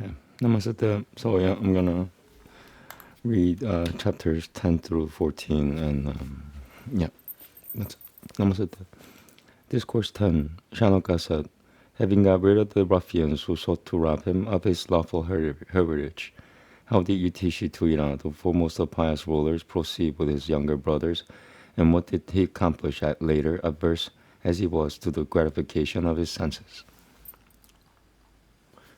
Okay. Namaste. So yeah, I'm gonna read chapters 10 through 14, and yeah, that's Namaste. Discourse 10. Shanaka said, having got rid of the ruffians who sought to rob him of his lawful heritage, how did Yutishi Tuira, the foremost of pious rulers, proceed with his younger brothers, and what did he accomplish at later, averse as he was to the gratification of his senses?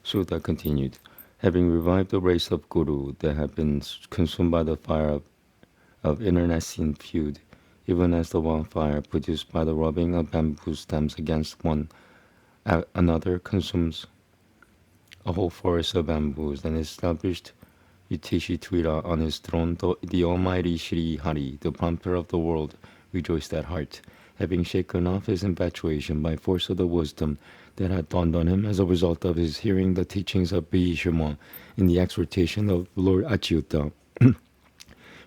Sutta continued, having revived the race of Guru that had been consumed by the fire of internecine feud, even as the wildfire produced by the rubbing of bamboo stems against one another consumes a whole forest of bamboos, and established Yudhishthira on his throne, the almighty Sri Hari, the prompter of the world, rejoiced at heart, having shaken off his infatuation by force of the wisdom that had dawned on him as a result of his hearing the teachings of Bhishma in the exhortation of Lord Achyuta.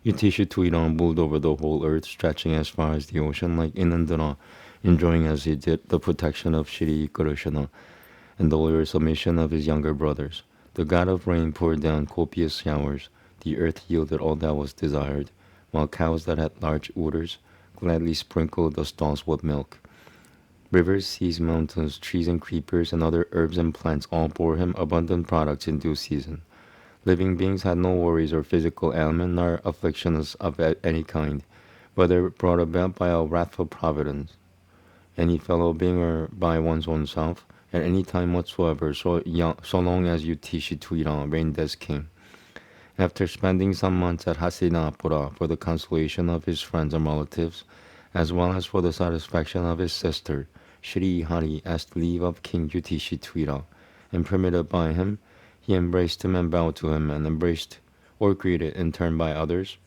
Yudhishthira moved over the whole earth, stretching as far as the ocean, like Inandana, enjoying as he did the protection of Shri Krishna and the loyal submission of his younger brothers. The god of rain poured down copious showers. The earth yielded all that was desired, while cows that had large uders gladly sprinkled the stalls with milk. Rivers, seas, mountains, trees and creepers, and other herbs and plants all bore him abundant products in due season. Living beings had no worries or physical ailment nor afflictions of any kind, whether brought about by a wrathful providence, any fellow being, or by one's own self, at any time whatsoever, so long as Yudhishthira reigned as king. After spending some months at Hastinapura for the consolation of his friends and relatives, as well as for the satisfaction of his sister, Shri Hari asked leave of King Yudhishthira, and permitted by him, he embraced him and bowed to him, and embraced or greeted in turn by others,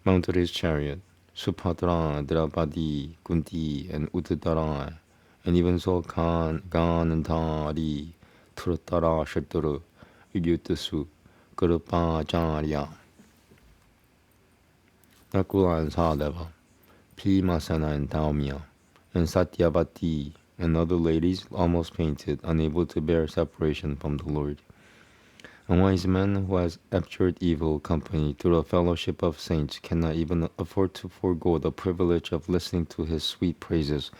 mounted his chariot, Subhadra, Draupadi, Kunti, and Uttara, and even so Ganantari, Truttara, Shaturu, Yutusu, Kurupacharya, Nakula and Sadeva, Bhimasena and Taumya, and Satyavati, and other ladies almost fainted, unable to bear separation from the Lord. A wise man who has abjured evil company through the fellowship of saints cannot even afford to forego the privilege of listening to his sweet praises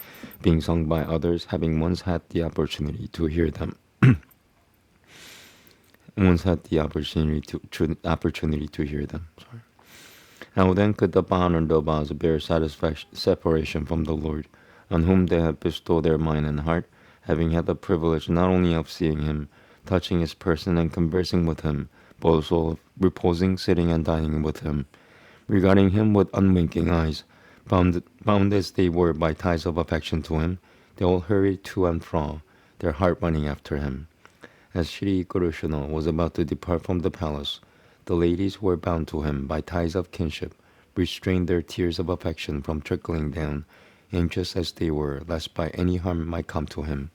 being sung by others, having once had the opportunity to hear them. Sorry. How then could the Ban and Dobas bear separation from the Lord, on whom they have bestowed their mind and heart, having had the privilege not only of seeing him, touching his person and conversing with him, but also of reposing, sitting, and dining with him, regarding him with unwinking eyes, bound as they were by ties of affection to him, they all hurried to and fro, their heart running after him. As Shri Krishna was about to depart from the palace, the ladies who were bound to him by ties of kinship restrained their tears of affection from trickling down, anxious as they were lest by any harm might come to him.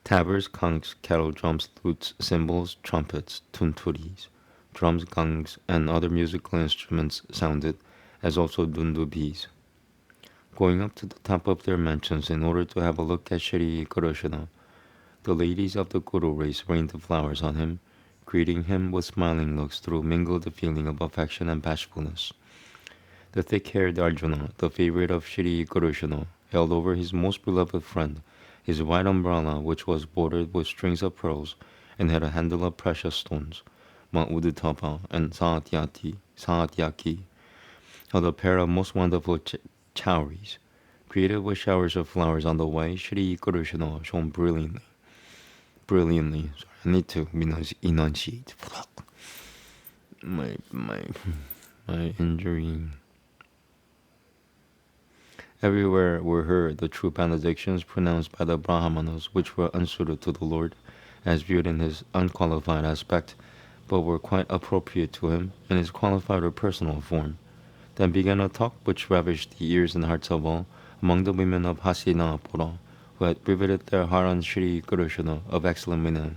Tabors, conchs, kettle drums, lutes, cymbals, trumpets, tunturis, drums, gongs, and other musical instruments sounded, as also dundubis. Going up to the top of their mansions in order to have a look at Shri Krishna, the ladies of the Guru race rained the flowers on him, greeting him with smiling looks through mingled the feeling of affection and bashfulness. The thick-haired Arjuna, the favorite of Shri Krishna, held over his most beloved friend his white umbrella, which was bordered with strings of pearls and had a handle of precious stones, Ma Udutapa and Satyaki, held a pair of most wonderful chowries. Created with showers of flowers on the way, Shri Krishna shone brilliantly. Sorry, I need to enunciate. My injury. Everywhere were heard the true benedictions pronounced by the Brahmanas, which were unsuited to the Lord, as viewed in his unqualified aspect, but were quite appropriate to him in his qualified or personal form. Then began a talk which ravished the ears and hearts of all, among the women of Hastinapura, who had riveted their heart on Shri Krishna of excellent renown.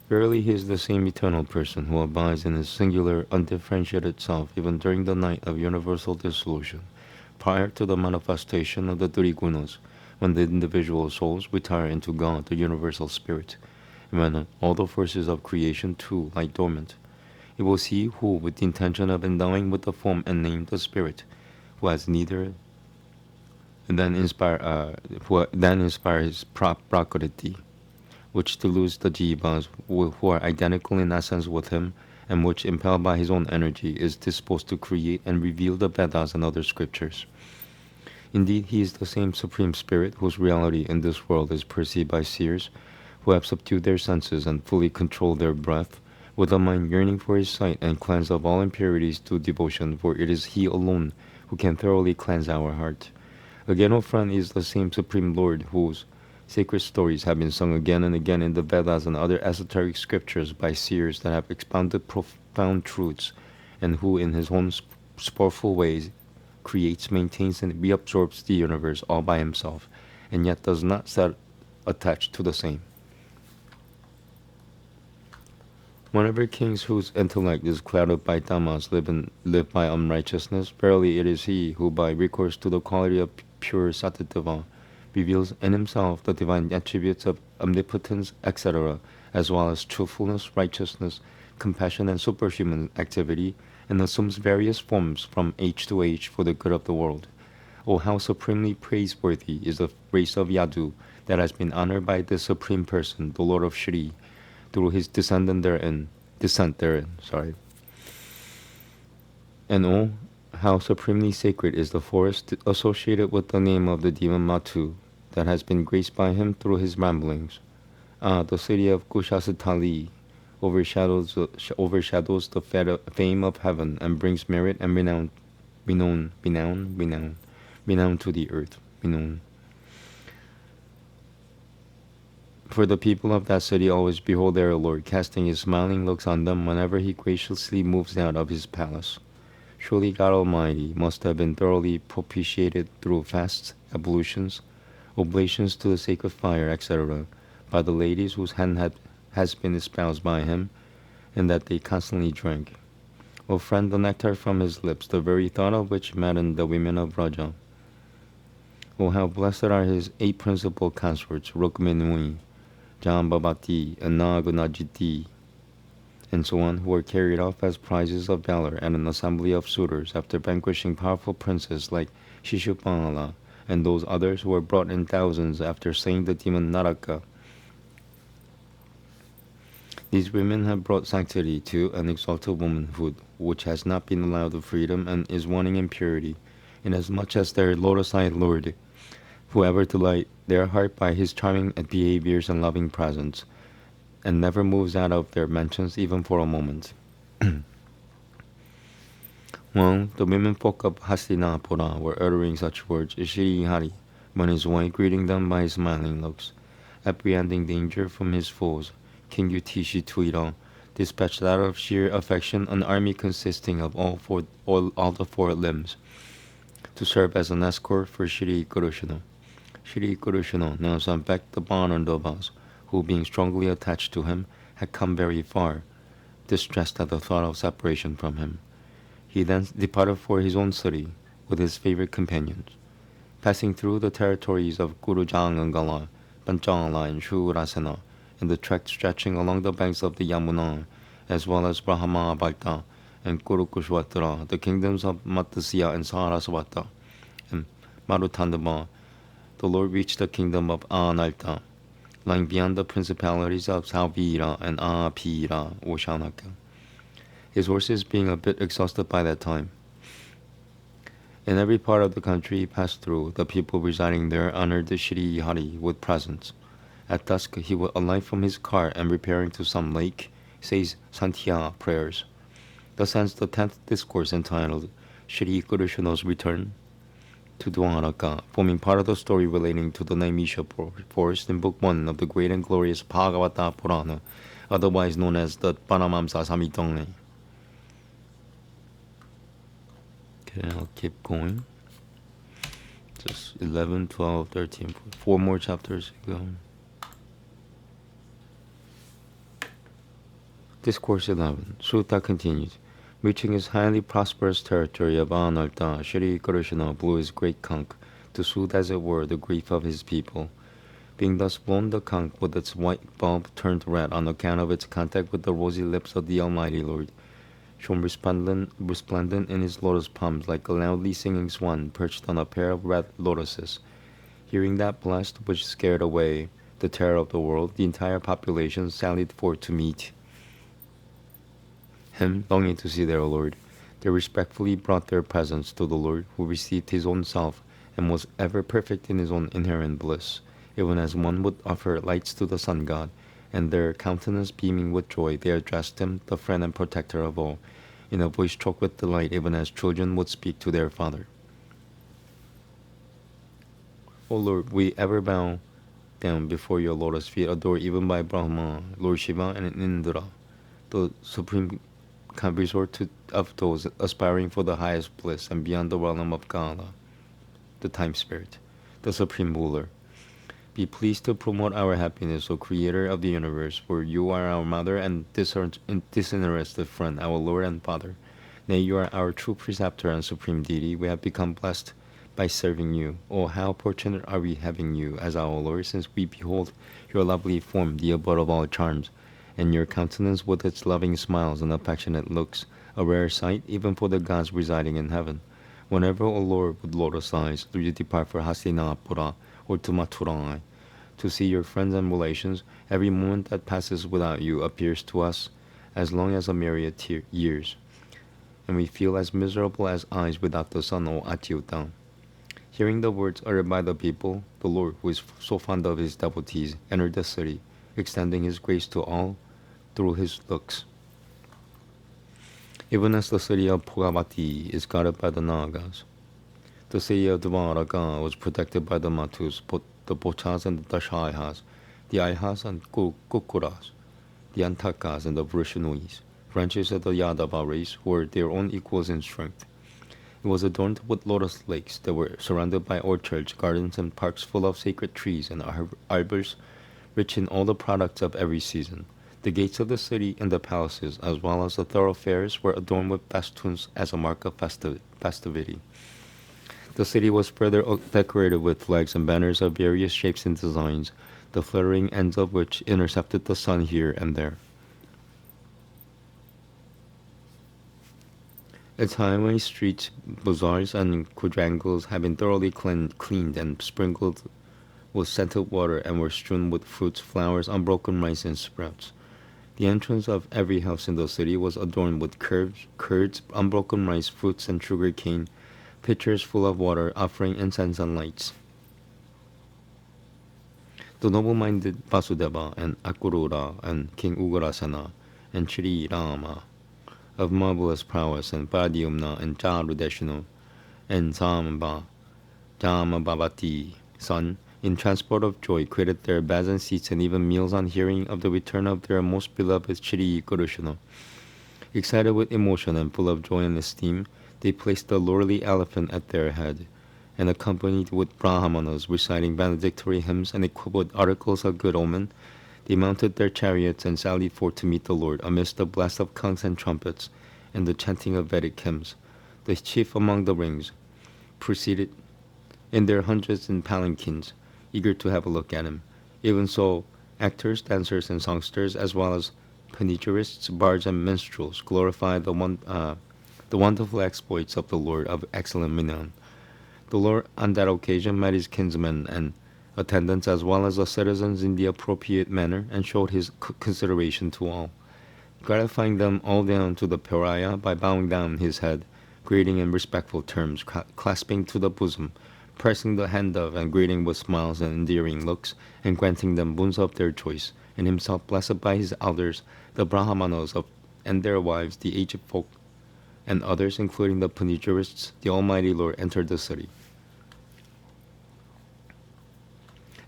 Verily he is the same eternal person who abides in his singular, undifferentiated self even during the night of universal dissolution, prior to the manifestation of the three gunas, when the individual souls retire into God, the universal spirit, and when all the forces of creation too lie dormant. It will see who, with the intention of endowing with the form and name the spirit, who has neither, who then inspires prakriti, which deludes the jivas who are identical in essence with him, and which, impelled by his own energy, is disposed to create and reveal the Vedas and other scriptures. Indeed, he is the same Supreme Spirit whose reality in this world is perceived by seers who have subdued their senses and fully controlled their breath, with a mind yearning for his sight and cleansed of all impurities through devotion, for it is he alone who can thoroughly cleanse our heart. Again, O friend, is the same Supreme Lord whose sacred stories have been sung again and again in the Vedas and other esoteric scriptures by seers that have expounded profound truths, and who in his own sportful ways creates, maintains, and reabsorbs the universe all by himself, and yet does not set attached to the same. Whenever kings whose intellect is clouded by tamas live by unrighteousness, verily it is he who, by recourse to the quality of pure Sattva, reveals in himself the divine attributes of omnipotence, etc., as well as truthfulness, righteousness, compassion, and superhuman activity, and assumes various forms from age to age for the good of the world. Oh, how supremely praiseworthy is the race of Yadu that has been honored by this Supreme Person, the Lord of Shri, through his descent therein. And oh, how supremely sacred is the forest associated with the name of the demon Matu that has been graced by him through his ramblings. Ah, the city of Kushasatali overshadows the fame of heaven and brings merit and renown to the earth. For the people of that city always behold their Lord, casting his smiling looks on them whenever he graciously moves out of his palace. Surely God Almighty must have been thoroughly propitiated through fasts, ablutions, oblations to the sacred fire, etc., by the ladies whose hand has been espoused by him, and that they constantly drank. O friend, the nectar from his lips, the very thought of which maddened the women of Raja. O how blessed are his 8 principal consorts, Rukminui, Jambavati, and Nagunajiti, and so on, who were carried off as prizes of valor at an assembly of suitors after vanquishing powerful princes like Shishupala, and those others who were brought in thousands after slaying the demon Naraka. These women have brought sanctity to an exalted womanhood, which has not been allowed the freedom and is wanting in purity, inasmuch as their lotus-eyed Lord, who ever delight their heart by his charming behaviors and loving presence, and never moves out of their mansions even for a moment. While the women folk of Hastinapura were uttering such words, Shri Hari, when his wife greeting them by his smiling looks, apprehending danger from his foes, King Yutishi Tuira dispatched out of sheer affection an army consisting of all the 4 limbs, to serve as an escort for Shri Kurushana. Shri Kurushana now sent back the Banandavas, who, being strongly attached to him, had come very far, distressed at the thought of separation from him. He then departed for his own city with his favorite companions. Passing through the territories of Gurujangangala, Panchala, and Shurasena, and the tract stretching along the banks of the Yamuna, as well as Brahmabalta and Kurukushwatra, the kingdoms of Matsya and Saraswata, and Marutandama, the Lord reached the kingdom of Analta, lying beyond the principalities of Salvira and Apira or Shanaka, his horses being a bit exhausted by that time. In every part of the country he passed through, the people residing there honored the Shri Hari with presents. At dusk he would alight from his car and, repairing to some lake, says Santhya prayers. Thus ends the 10th discourse entitled Shri Kurushana's Return to Dwaraka, forming part of the story relating to the Naimisha forest in Book 1 of the great and glorious Bhagavata Purana, otherwise known as the Paramamsa Samhita. Okay, I'll keep going. Just 11, 12, 13, 4 more chapters to go. Discourse 11. Sutta continues. Reaching his highly prosperous territory of Anarta, Shri Krishna blew his great conch to soothe, as it were, the grief of his people. Being thus blown, the conch, with its white bulb turned red on account of its contact with the rosy lips of the Almighty Lord, shone resplendent in his lotus palms like a loudly singing swan perched on a pair of red lotuses. Hearing that blast, which scared away the terror of the world, the entire population sallied forth to meet him, longing to see their Lord. They respectfully brought their presents to the Lord, who received his own self and was ever perfect in his own inherent bliss, even as one would offer lights to the sun god, and their countenance beaming with joy, they addressed him, the friend and protector of all, in a voice choked with delight, even as children would speak to their father. O Lord, we ever bow down before your lotus feet, adored even by Brahma, Lord Shiva, and Indra, the supreme resort of those aspiring for the highest bliss and beyond the realm of Kala, the time spirit, the supreme ruler. Be pleased to promote our happiness, O Creator of the universe, for you are our mother and disinterested friend, our Lord and Father. Nay, you are our true preceptor and supreme deity. We have become blessed by serving you. Oh, how fortunate are we having you as our Lord, since we behold your lovely form, the abode of all charms, and your countenance with its loving smiles and affectionate looks, a rare sight even for the gods residing in heaven. Whenever, O Lord, with lotus eyes do you depart for Hastinapura or to Maturai, to see your friends and relations, every moment that passes without you appears to us as long as a myriad years, and we feel as miserable as eyes without the sun, O Atyuta. Hearing the words uttered by the people, the Lord, who is so fond of his devotees, entered the city, extending his grace to all through his looks. Even as the city of Bhagavati is guarded by the Nagas, the city of Dvaraka was protected by the Matus, the Bochas and the Dashayas, the Ayhas and Kukuras, the Antakas and the Vrishanuis, branches of the Yadava race, who were their own equals in strength. It was adorned with lotus lakes that were surrounded by orchards, gardens, and parks full of sacred trees and arbors rich in all the products of every season. The gates of the city and the palaces, as well as the thoroughfares, were adorned with festoons as a mark of festivity. The city was further decorated with flags and banners of various shapes and designs, the fluttering ends of which intercepted the sun here and there. Its highway streets, bazaars, and quadrangles had been thoroughly cleaned and sprinkled with scented water, and were strewn with fruits, flowers, unbroken rice, and sprouts. The entrance of every house in the city was adorned with curds, unbroken rice, fruits, and sugar cane, pitchers full of water, offering incense and lights. The noble-minded Vasudeva and Akurura and King Ugrasena and Sri Rama, of marvelous prowess, and Pradyumna and Charudeshnu and Jamabhavati, son, in transport of joy, quitted their beds and seats and even meals on hearing of the return of their most beloved Shri Krishna. Excited with emotion and full of joy and esteem, they placed the lordly elephant at their head, and accompanied with Brahmanas reciting valedictory hymns and equipped with articles of good omen, they mounted their chariots and sallied forth to meet the Lord amidst the blast of conchs and trumpets and the chanting of Vedic hymns. The chief among the rings proceeded in their hundreds in palanquins, eager to have a look at him. Even so, actors, dancers, and songsters, as well as panegyrists, bards, and minstrels, glorified the wonderful exploits of the Lord of excellent renown. The Lord on that occasion met his kinsmen and attendants as well as the citizens in the appropriate manner, and showed his consideration to all, gratifying them all down to the pariah by bowing down his head, greeting in respectful terms, clasping to the bosom, pressing the hand of, and greeting with smiles and endearing looks, and granting them boons of their choice, and himself blessed by his elders, the Brahmanas and their wives, the aged folk, and others, including the panegyrists. The Almighty Lord entered the city.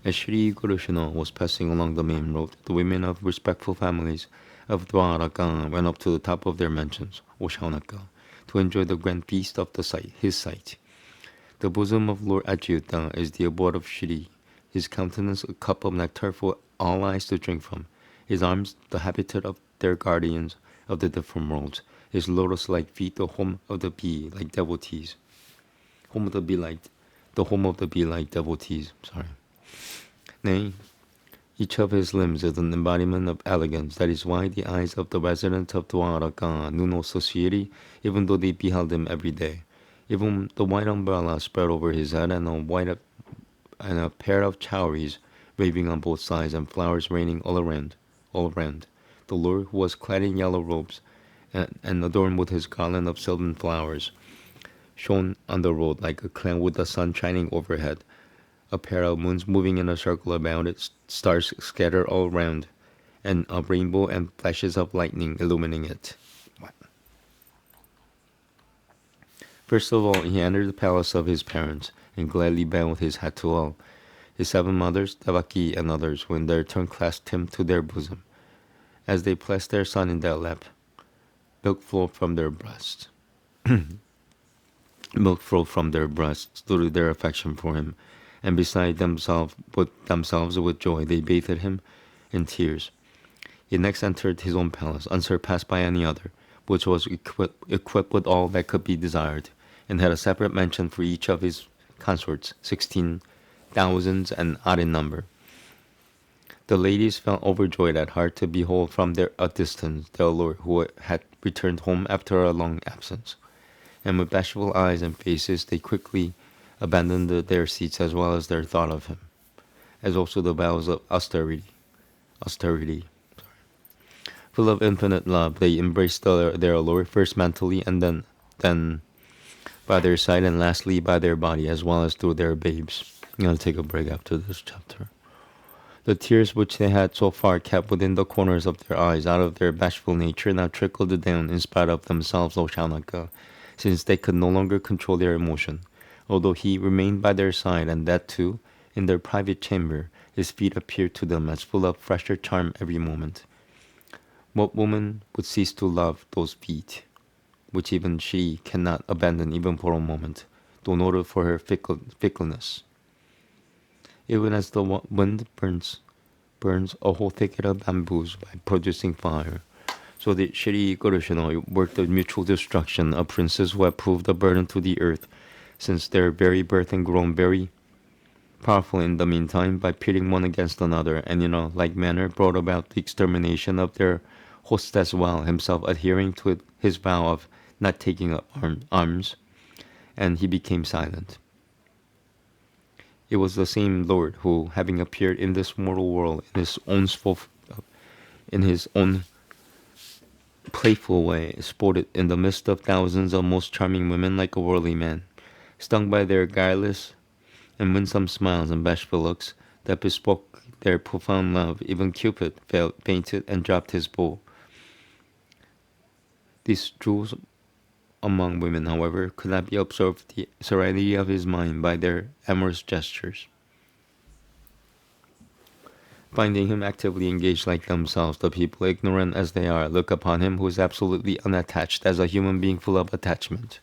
As Shri Krishna was passing along the main road, the women of respectful families of Dwaraka went up to the top of their mansions, Oshanaka, to enjoy the grand feast of his sight. The bosom of Lord Achyuta is the abode of Shri, his countenance a cup of nectar for all eyes to drink from, his arms the habitat of their guardians of the different worlds, His lotus-like feet, the home of the bee, like devotees. Home of the bee, like the home of the bee, like devotees. Nay, each of his limbs is an embodiment of elegance. That is why the eyes of the residents of Dwaraka knew no society, even though they beheld him every day. Even the white umbrella spread over his head, and a pair of chowries waving on both sides, and flowers raining all around. The Lord, who was clad in yellow robes and adorned with his garland of sylvan flowers, shone on the road like a cloud with the sun shining overhead. A pair of moons moving in a circle about it, stars scattered all around, and a rainbow and flashes of lightning illumining it. First of all, he entered the palace of his parents, and gladly bowed his head to all. His 7 mothers, Devaki and others, who in their turn clasped him to their bosom. As they placed their son in their lap, milk flowed from their breasts. Milk flowed from their breasts due to their affection for him, and beside themselves with joy, they bathed him in tears. He next entered his own palace, unsurpassed by any other, which was equipped with all that could be desired, and had a separate mansion for each of his consorts, 16,000 and odd in number. The ladies felt overjoyed at heart to behold from a distance their lord, who had returned home after a long absence. And with bashful eyes and faces they quickly abandoned their seats as well as their thought of him, as also the vows of austerity. Full of infinite love, they embraced their lord, first mentally and then by their side, and lastly by their body, as well as through their babes. I'm going to take a break after this chapter. The tears which they had so far kept within the corners of their eyes out of their bashful nature now trickled down in spite of themselves, O Shaunaka, since they could no longer control their emotion. Although he remained by their side, and that too, in their private chamber, his feet appeared to them as full of fresher charm every moment. What woman would cease to love those feet, which even she cannot abandon even for a moment, though noted for her fickleness? Even as the wind burns a whole thicket of bamboos by producing fire, so did Shri Kurushina work the mutual destruction of princes who had proved a burden to the earth since their very birth, and grown very powerful in the meantime by pitting one against another, and in a like manner brought about the extermination of their host as well, himself adhering to his vow of not taking up arms, and he became silent. It was the same Lord who, having appeared in this mortal world in his own playful way, sported in the midst of thousands of most charming women like a worldly man, stung by their guileless and winsome smiles and bashful looks that bespoke their profound love. Even Cupid fainted and dropped his bow. These jewels among women, however, could not be observed the serenity of his mind by their amorous gestures. Finding him actively engaged like themselves, the people, ignorant as they are, look upon him who is absolutely unattached as a human being full of attachment.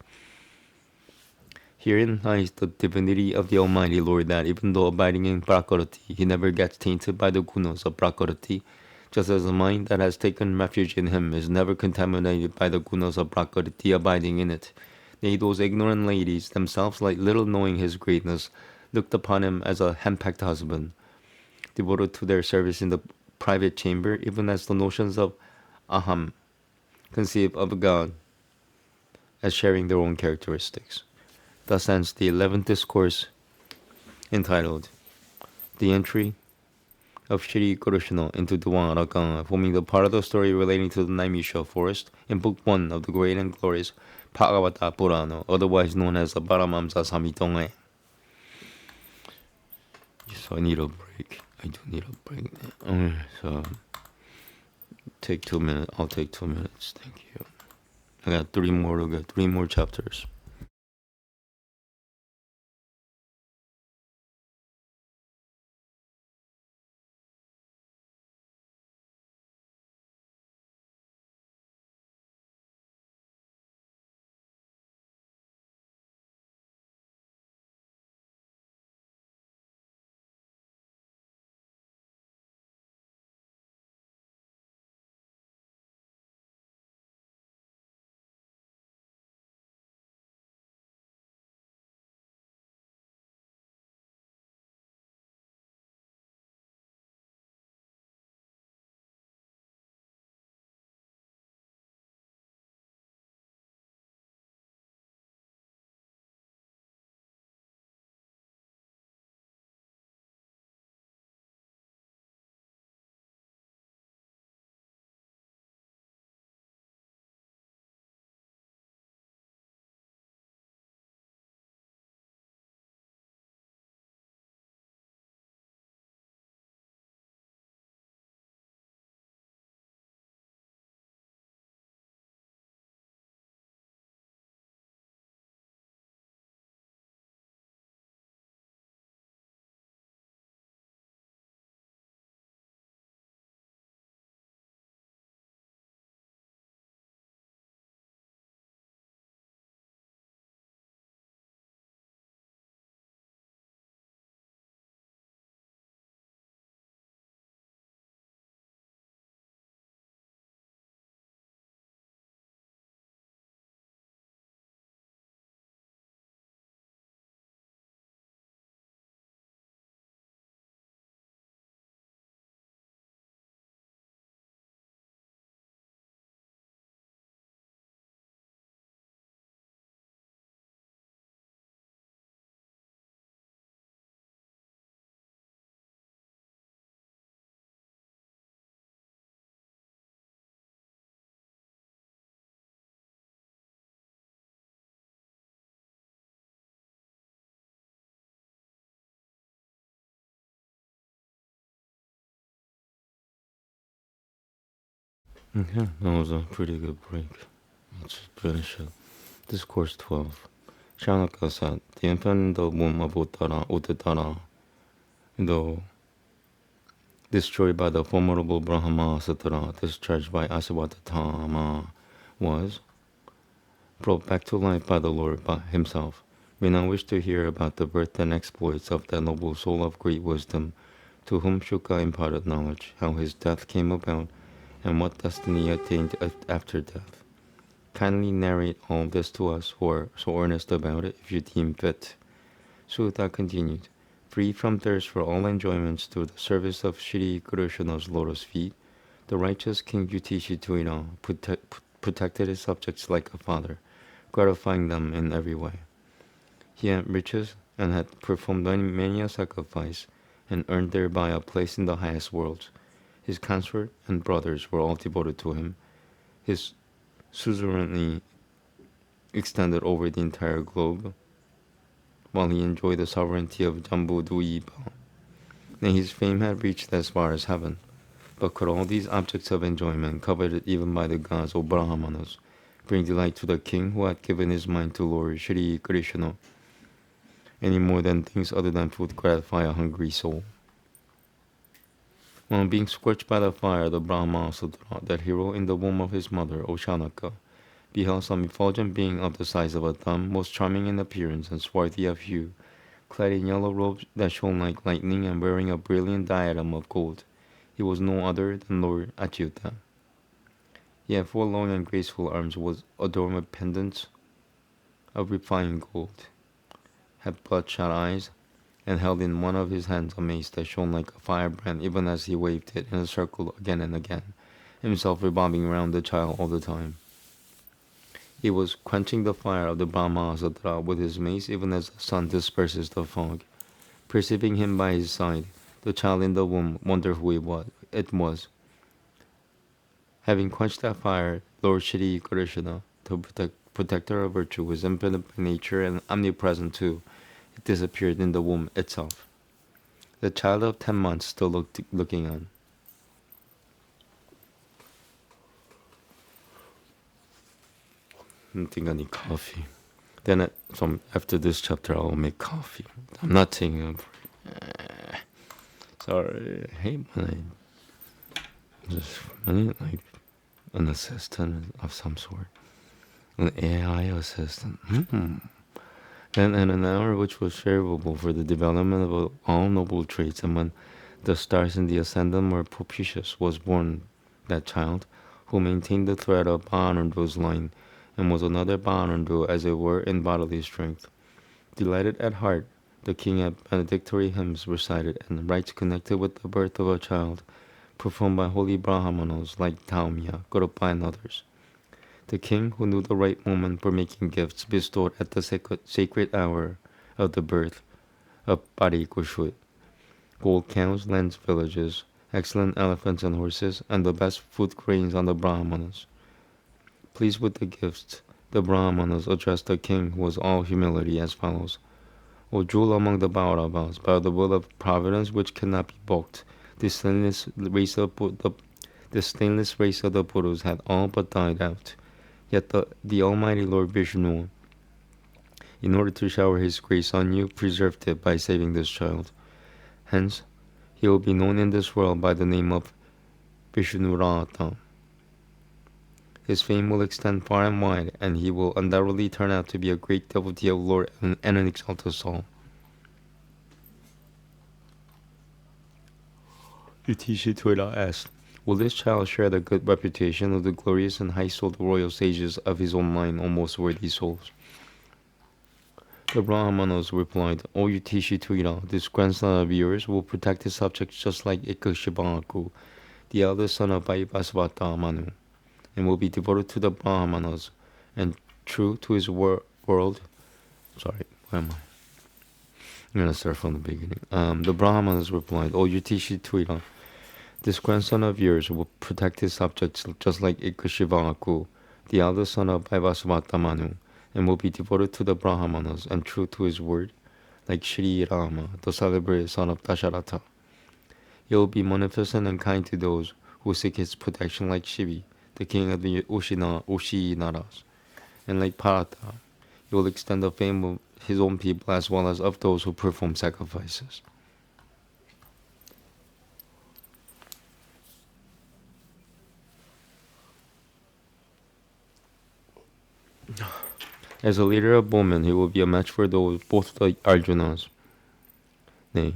Herein lies the divinity of the Almighty Lord, that even though abiding in Prakriti, he never gets tainted by the gunas of Prakriti, just as a mind that has taken refuge in him is never contaminated by the gunas of Prakriti abiding in it. Nay, those ignorant ladies, themselves like little knowing his greatness, looked upon him as a henpecked husband, devoted to their service in the private chamber, even as the notions of aham conceive of God as sharing their own characteristics. Thus ends the 11th discourse, entitled The Entry of Shri Kurushina into Dwaraka, forming the part of the story relating to the Naimisha forest in Book 1 of the great and glorious Bhagavata Purana, otherwise known as the Paramamsa Samhitonga. So I need a break. I do need a break. So take 2 minutes. I'll take 2 minutes. Thank you. I got 3 more to go. 3 more chapters. Okay, that was a pretty good break. Let's finish it. Discourse 12. Chanakya said, the infant in the womb of Uttara, though destroyed by the formidable Brahma Satra, discharged by Aswatthama, was brought back to life by the Lord by himself. We now wish to hear about the birth and exploits of that noble soul of great wisdom, to whom Shuka imparted knowledge, how his death came about, and what destiny he attained after death. Kindly narrate all this to us who are so earnest about it, if you deem fit. Sutta continued, free from thirst for all enjoyments through the service of Shri Krishna's lotus feet, the righteous King Yudhishthira protected his subjects like a father, gratifying them in every way. He had riches and had performed many a sacrifice, and earned thereby a place in the highest worlds. His consort and brothers were all devoted to him. His suzerainty extended over the entire globe, while he enjoyed the sovereignty of Jambudvipa. And his fame had reached as far as heaven. But could all these objects of enjoyment, coveted even by the gods or Brahmanas, bring delight to the king who had given his mind to Lord Shri Krishna, any more than things other than food gratify a hungry soul? While being scorched by the fire, the Brahma Sudra, that hero in the womb of his mother, Oshanaka, beheld some effulgent being of the size of a thumb, most charming in appearance and swarthy of hue, clad in yellow robes that shone like lightning and wearing a brilliant diadem of gold. He was no other than Lord Achyuta. He had 4 long and graceful arms, was adorned with pendants of refined gold, had bloodshot eyes, and held in one of his hands a mace that shone like a firebrand even as he waved it in a circle again and again, himself revolving around the child all the time. He was quenching the fire of the Brahmasatra with his mace even as the sun disperses the fog. Perceiving him by his side, the child in the womb wondered who it was. Having quenched that fire, Lord Shri Krishna, the protector of virtue, was infinite by nature and omnipresent too. It disappeared in the womb itself. The child of 10 months still looking on. I think I need coffee. Then after this chapter, I'll make coffee. I'm not taking a break. Sorry, I hate when I need like an assistant of some sort. An AI assistant. Then in an hour which was favorable for the development of all noble traits, and when the stars in the ascendant were propitious, was born that child, who maintained the thread of Bhanando's line, and was another Bhanando as it were in bodily strength. Delighted at heart, the king had benedictory hymns recited, and rites connected with the birth of a child, performed by holy Brahmanas like Dhaumya, Garupa, and others. The king, who knew the right moment for making gifts, bestowed at the sacred hour of the birth of Parikushut gold cows, lands, villages, excellent elephants and horses, and the best food grains on the Brahmanas. Pleased with the gifts, the Brahmanas addressed the king, who was all humility, as follows. O jewel among the Bauravas, by the will of providence which cannot be balked, the stainless race of the Purus had all but died out. Yet the Almighty Lord Vishnu, in order to shower His grace on you, preserved it by saving this child. Hence, he will be known in this world by the name of Vishnurata. His fame will extend far and wide, and he will undoubtedly turn out to be a great devotee of Lord and an exalted soul. Yudhishthira asked, will this child share the good reputation of the glorious and high-souled royal sages of his own line, O most worthy souls? The Brahmanas replied, O Yudhishthira, this grandson of yours will protect his subjects just like Ikshvaku, the eldest son of Vaivasvata Manu, and will be devoted to the Brahmanas and true to his world. Sorry, where am I? I'm going to start from the beginning. The Brahmanas replied, O Yudhishthira, this grandson of yours will protect his subjects just like Ikshvaku, the eldest son of Vaivasvata Manu, and will be devoted to the Brahmanas and true to his word, like Sri Rama, the celebrated son of Dasharatha. He will be munificent and kind to those who seek his protection like Shivi, the king of the Ushinaras. And like Parata, he will extend the fame of his own people as well as of those who perform sacrifices. As a leader of bowmen, he will be a match for both the Arjunas. Nay,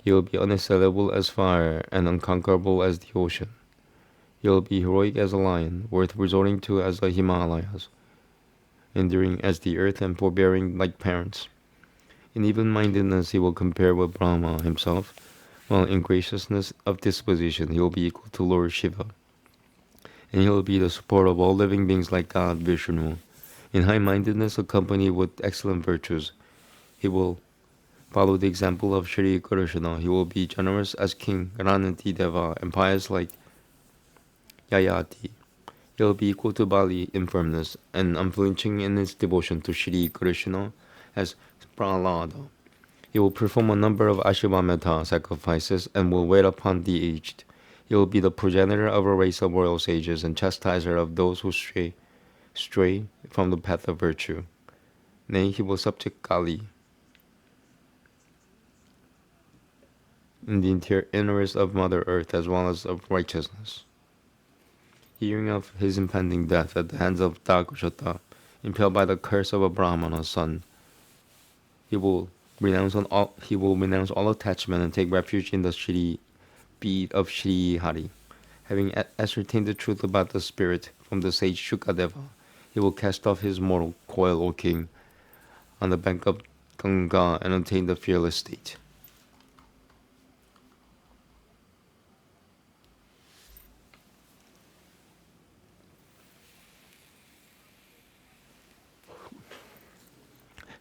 he will be unassailable as fire and unconquerable as the ocean. He will be heroic as a lion, worth resorting to as the Himalayas, enduring as the earth and forbearing like parents. In even-mindedness he will compare with Brahma himself, while in graciousness of disposition he will be equal to Lord Shiva. And he will be the support of all living beings like God Vishnu. In high-mindedness accompanied with excellent virtues, he will follow the example of Shri Krishna. He will be generous as King Ranati Deva and pious like Yayati. He will be equal to Bali in firmness and unflinching in his devotion to Shri Krishna as Prahlada. He will perform a number of Ashwamedha sacrifices and will wait upon the aged. He will be the progenitor of a race of royal sages and chastiser of those who stray from the path of virtue. Nay, he will subject Kali in the innerest of Mother Earth as well as of righteousness. Hearing of his impending death at the hands of Dakushata, impelled by the curse of a Brahmana's son, he will renounce all attachment and take refuge in the Shri bead of Shri Hari. Having ascertained the truth about the spirit from the sage Shukadeva, he will cast off his mortal coil, O king, on the bank of Ganga and attain the fearless state.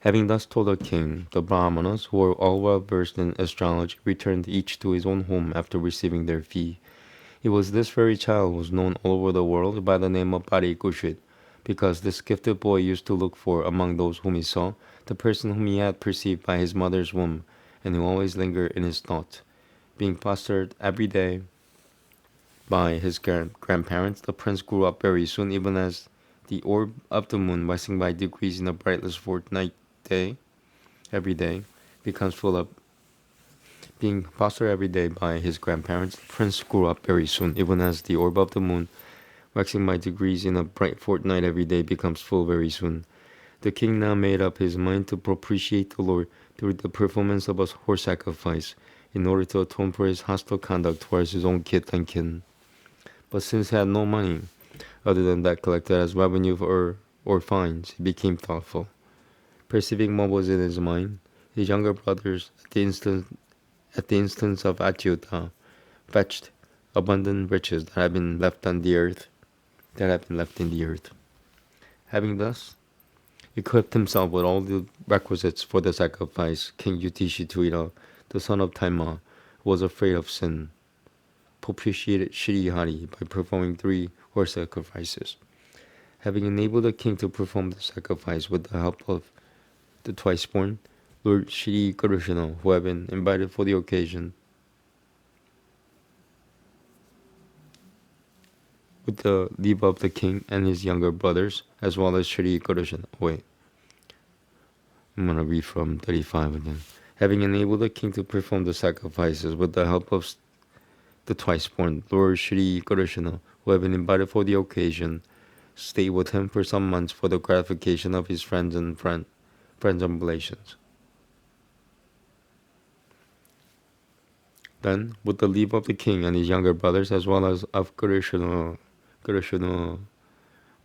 Having thus told the king, the Brahmanas, who were all well versed in astrology, returned each to his own home after receiving their fee. It was this very child who was known all over the world by the name of Parikushit, because this gifted boy used to look for, among those whom he saw, the person whom he had perceived by his mother's womb, and who always lingered in his thought. Being fostered every day by his grandparents, the prince grew up very soon, even as the orb of the moon, rising by degrees in a brightless fortnight every day, becomes full of. Being fostered every day by his grandparents, the prince grew up very soon, even as the orb of the moon, waxing by degrees in a bright fortnight every day, becomes full very soon. The king now made up his mind to propitiate the Lord through the performance of a horse sacrifice, in order to atone for his hostile conduct towards his own kith and kin. But since he had no money, other than that collected as revenue or fines, he became thoughtful. Perceiving what was in his mind, his younger brothers, at the instance of Achyuta, fetched abundant riches that had been left in the earth. Having thus equipped himself with all the requisites for the sacrifice, King Yudhishthira, the son of Taima, who was afraid of sin, propitiated Shri Hari by performing 3 horse sacrifices. Having enabled the king to perform the sacrifice with the help of the twice-born Lord Shri Krishna, who had been invited for the occasion, with the leave of the king and his younger brothers, as well as Shri Krishna. Wait, I'm going to read from 35 again. Having enabled the king to perform the sacrifices with the help of the twice-born Lord Shri Krishna, who had been invited for the occasion, stayed with him for some months for the gratification of his friends and relations. Then, with the leave of the king and his younger brothers, as well as of Krishna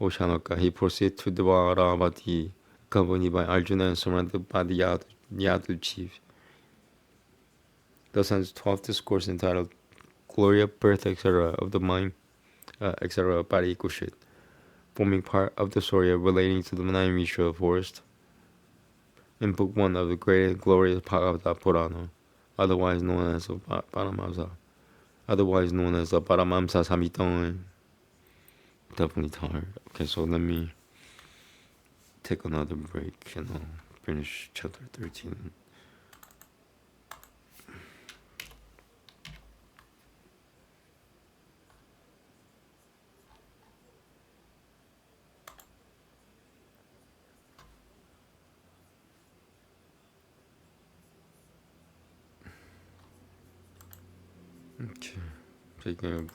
Oshanaka, he proceeded to Dwaravati, accompanied by Arjuna and surrounded by the Yadu chief. Thus ends 12th discourse entitled Glory of Birth, etc. of the Mind, etc. Parikushit, forming part of the story relating to the Nayamishra forest in Book 1 of the Great and Glorious Bhagavata Purana, otherwise known as the Paramamsa Samhita. Definitely tired. Okay, so let me take another break and I'll finish chapter 13. Okay, taking a break.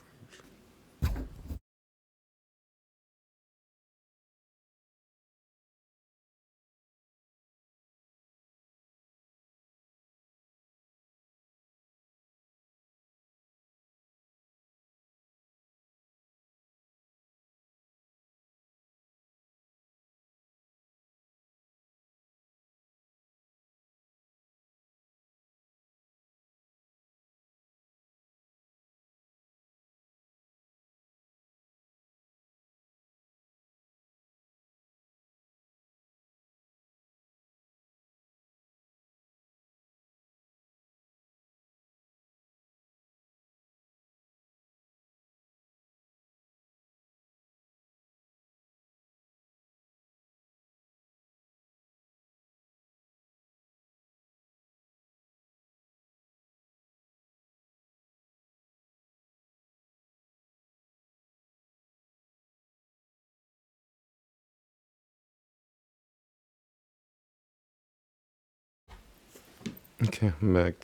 Okay, I'm back.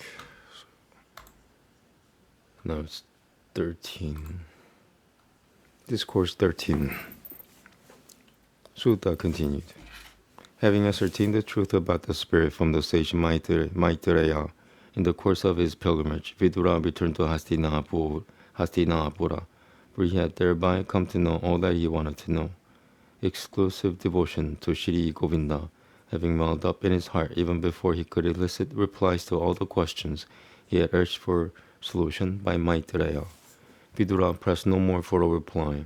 Now it's 13. Discourse 13. Sutta continued. Having ascertained the truth about the spirit from the sage Maitreya, in the course of his pilgrimage, Vidura returned to Hastinapura, where he had thereby come to know all that he wanted to know. Exclusive devotion to Shri Govinda, having welled up in his heart even before he could elicit replies to all the questions he had urged for solution by Maitreya, Vidura pressed no more for a reply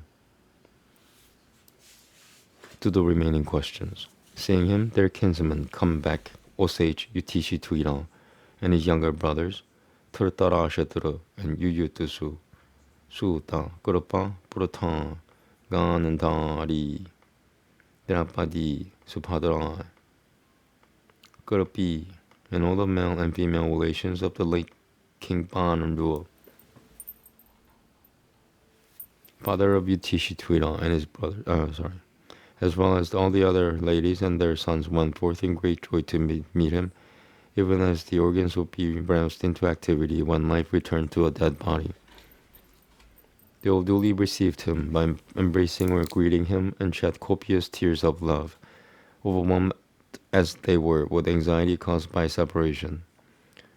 to the remaining questions. Seeing him, their kinsmen, come back, Osage Utishituira, and his younger brothers, Turtarashatara and Yuyutusu, Suta, Kurapa, Purata, Ganandari, Drapadi, Subhadra, Kurapi, and all the male and female relations of the late King Banandua, father of Utishituira and his brother, as well as all the other ladies and their sons went forth in great joy to meet him, even as the organs would be roused into activity when life returned to a dead body. They all duly received him by embracing or greeting him and shed copious tears of love, overwhelmed as they were with anxiety caused by separation.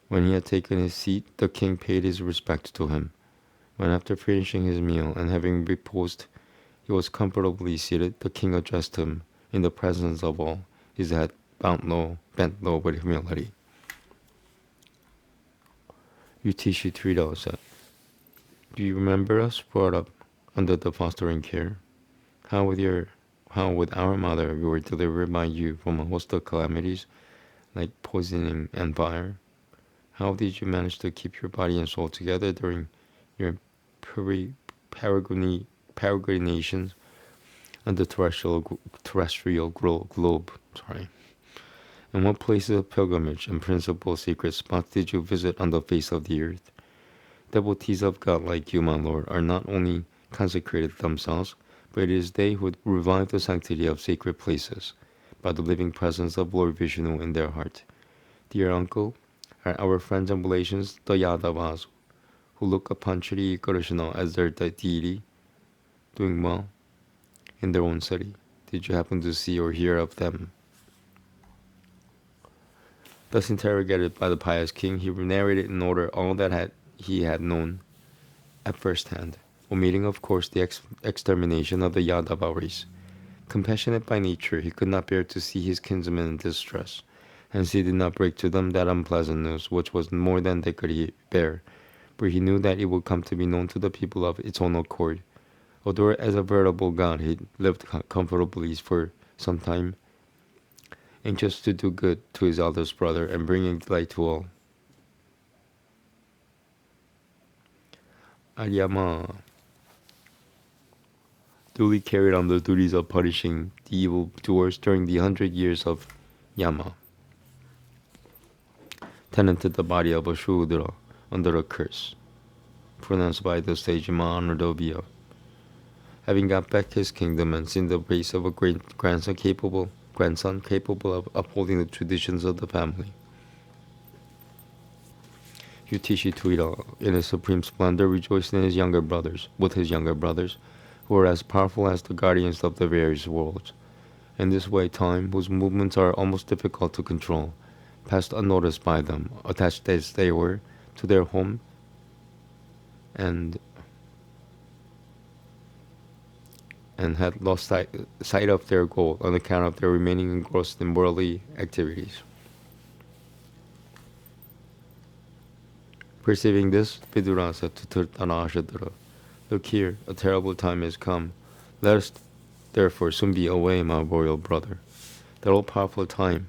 When he had taken his seat, the king paid his respects to him. When after finishing his meal and having reposed, he was comfortably seated, the king addressed him in the presence of all, his head bent low with humility. Utishithira said, "Do you remember us brought up under the fostering care? How with our mother we were delivered by you from a host of calamities like poisoning and fire? How did you manage to keep your body and soul together during your peregrinations on the terrestrial globe? And what places of pilgrimage and principal secret spots did you visit on the face of the earth? Devotees of God like you, my Lord, are not only consecrated themselves, but it is they who revive the sanctity of sacred places by the living presence of Lord Vishnu in their heart. Dear uncle, are our friends and relations the Yadavas, who look upon Shri Krishna as their deity, doing well in their own city? Did you happen to see or hear of them?" Thus interrogated by the pious king, he narrated in order all that he had known at first hand, omitting of course the extermination of the Yadava race. Compassionate by nature, he could not bear to see his kinsmen in distress, hence he did not break to them that unpleasant news, which was more than they could bear, for he knew that it would come to be known to the people of its own accord. Although as a veritable god he lived comfortably for some time, anxious to do good to his eldest brother and bringing delight to all. Aryama duly carried on the duties of punishing the evildoers during the 100 years of Yama, tenanted the body of a Shudra under a curse pronounced by the sage Manardobya. Having got back his kingdom and seen the race of a great grandson capable of upholding the traditions of the family, Yutishi Tuira, in his supreme splendor, rejoiced in his younger brothers, with his younger brothers, who are as powerful as the guardians of the various worlds. In this way, time, whose movements are almost difficult to control, passed unnoticed by them, attached as they were to their home, and had lost sight of their goal on account of their remaining engrossed in worldly activities. Perceiving this, Vidura said to Tirthanashadra, "Look here, a terrible time has come. Let us therefore soon be away, my royal brother. That all-powerful time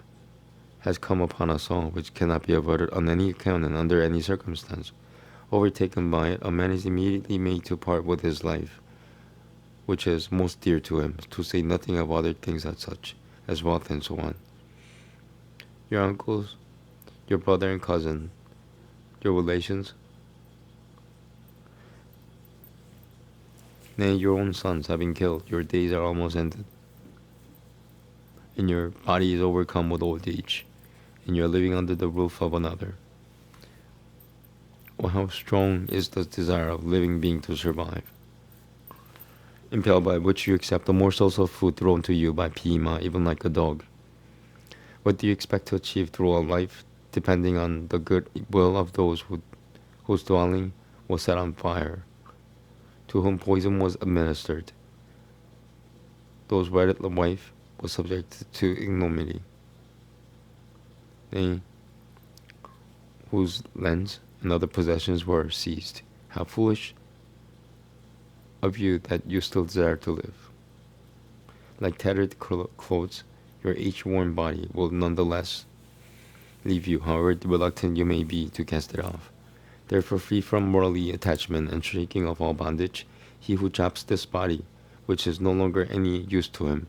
has come upon us all, which cannot be averted on any account and under any circumstance. Overtaken by it, a man is immediately made to part with his life, which is most dear to him, to say nothing of other things as such, as wealth and so on. Your uncles, your brother and cousin, your relations, nay, your own sons have been killed. Your days are almost ended, and your body is overcome with old age, and you are living under the roof of another. Oh, how strong is the desire of living being to survive, impelled by which you accept the morsels of food thrown to you by Pima, even like a dog. What do you expect to achieve through a life depending on the good will of those whose dwelling was set on fire, to whom poison was administered, those wedded wife was subjected to ignominy, nay, whose lands and other possessions were seized? How foolish of you that you still desire to live. Like tattered clothes, your age-worn body will nonetheless leave you, however reluctant you may be to cast it off. Therefore, free from worldly attachment and shrinking of all bondage, he who chops this body, which is no longer any use to him,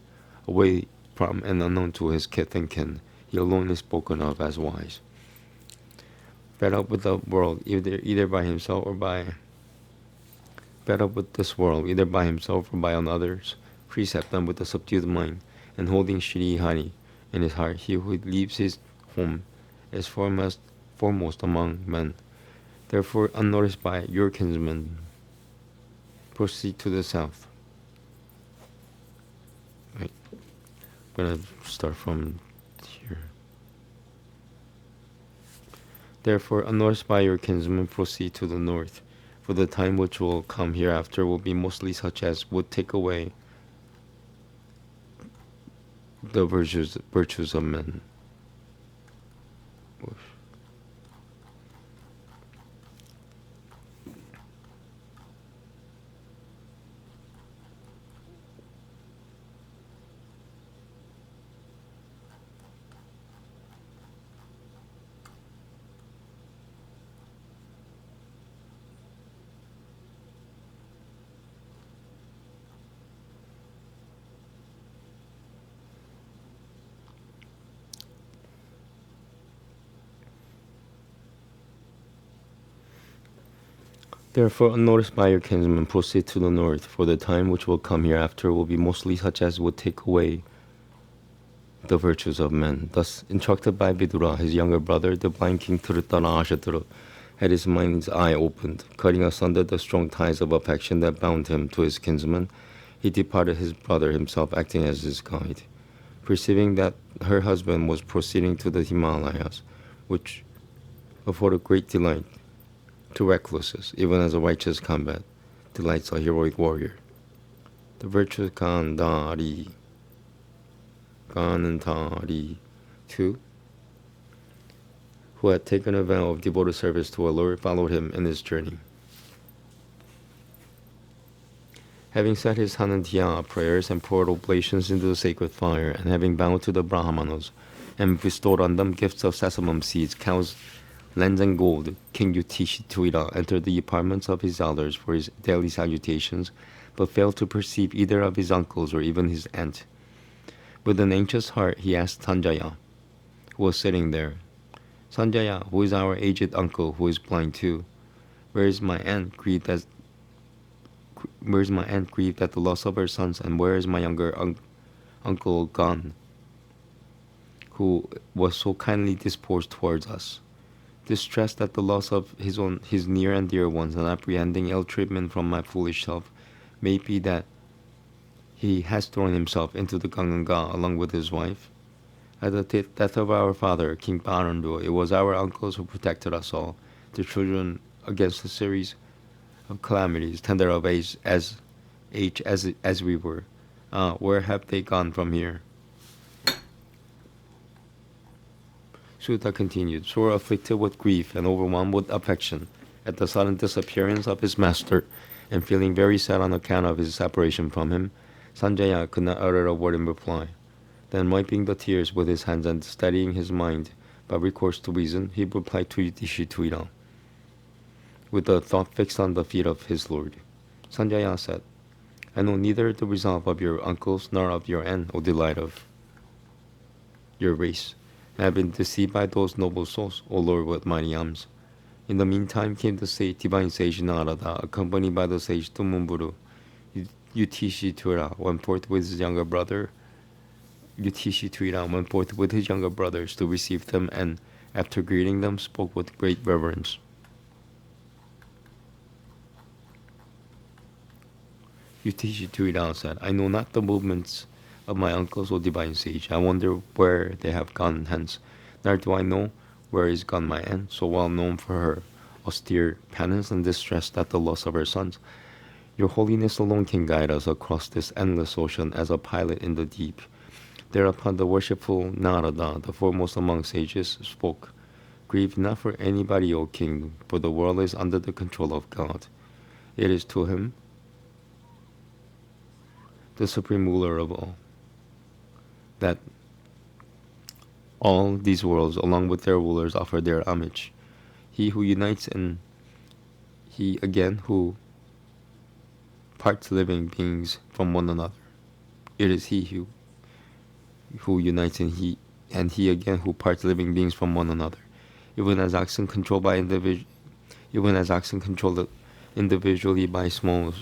away from and unknown to his kith and kin, he alone is spoken of as wise. Fed up with the world, either by himself or by fed up with this world, either by himself or by another's precept, and with a subdued mind, and holding Shri Hari in his heart, he who leaves his home is foremost among men. Therefore, unnoticed by your kinsmen, proceed to the south." Right. I'm going to start from here. Therefore, unnoticed by your kinsmen, proceed to the north, for the time which will come hereafter will be mostly such as would take away the virtues of men. Therefore, unnoticed by your kinsmen, proceed to the north, for the time which will come hereafter will be mostly such as would take away the virtues of men. Thus, instructed by Vidura, his younger brother, the blind king Tirthanashadra had his mind's eye opened. Cutting asunder the strong ties of affection that bound him to his kinsman, he departed his brother himself, acting as his guide. Perceiving that her husband was proceeding to the Himalayas, which afforded great delight to recluses, even as a righteous combat delights a heroic warrior. The virtuous Gandhari too, who had taken a vow of devoted service to our Lord, followed him in his journey. Having said his Hanantya prayers and poured oblations into the sacred fire, and having bowed to the Brahmanas and bestowed on them gifts of sesamum seeds, cows, lands and gold, King Yudhishthira entered the apartments of his elders for his daily salutations, but failed to perceive either of his uncles or even his aunt. With an anxious heart, he asked Sanjaya, who was sitting there, "Sanjaya, who is our aged uncle who is blind too? Where is my aunt grieved at the loss of her sons, and where is my younger uncle gone, who was so kindly disposed towards us?" Distressed at the loss of his near and dear ones, and apprehending ill treatment from my foolish self, may it be that he has thrown himself into the Ganga along with his wife. At the death of our father, King Parandu, it was our uncles who protected us all, the children, against a series of calamities, tender of age as we were. Where have they gone from here? Sutta continued, sore afflicted with grief and overwhelmed with affection at the sudden disappearance of his master, and feeling very sad on account of his separation from him, Sanjaya could not utter a word in reply. Then, wiping the tears with his hands and steadying his mind by recourse to reason, he replied to Yudhishthira, with the thought fixed on the feet of his lord. Sanjaya said, I know neither the resolve of your uncles nor of your end, O delight of your race. I have been deceived by those noble souls, O Lord with mighty arms. In the meantime came the divine sage Narada, accompanied by the sage Tumumburu. Yudhishthira went forth with his younger brother. Yudhishthira went forth with his younger brothers to receive them, and after greeting them, spoke with great reverence. Yudhishthira said, I know not the movements of my uncles, O divine sage. I wonder where they have gone hence. Nor do I know where is gone my aunt, so well known for her austere penance and distress at the loss of her sons. Your holiness alone can guide us across this endless ocean as a pilot in the deep. Thereupon the worshipful Narada, the foremost among sages, spoke. Grieve not for anybody, O king, for the world is under the control of God. It is to him, the supreme ruler of all, that all these worlds, along with their rulers, offer their homage. He who unites and he again who parts living beings from one another. It is he who unites and he again who parts living beings from one another. Even as oxen controlled individually by small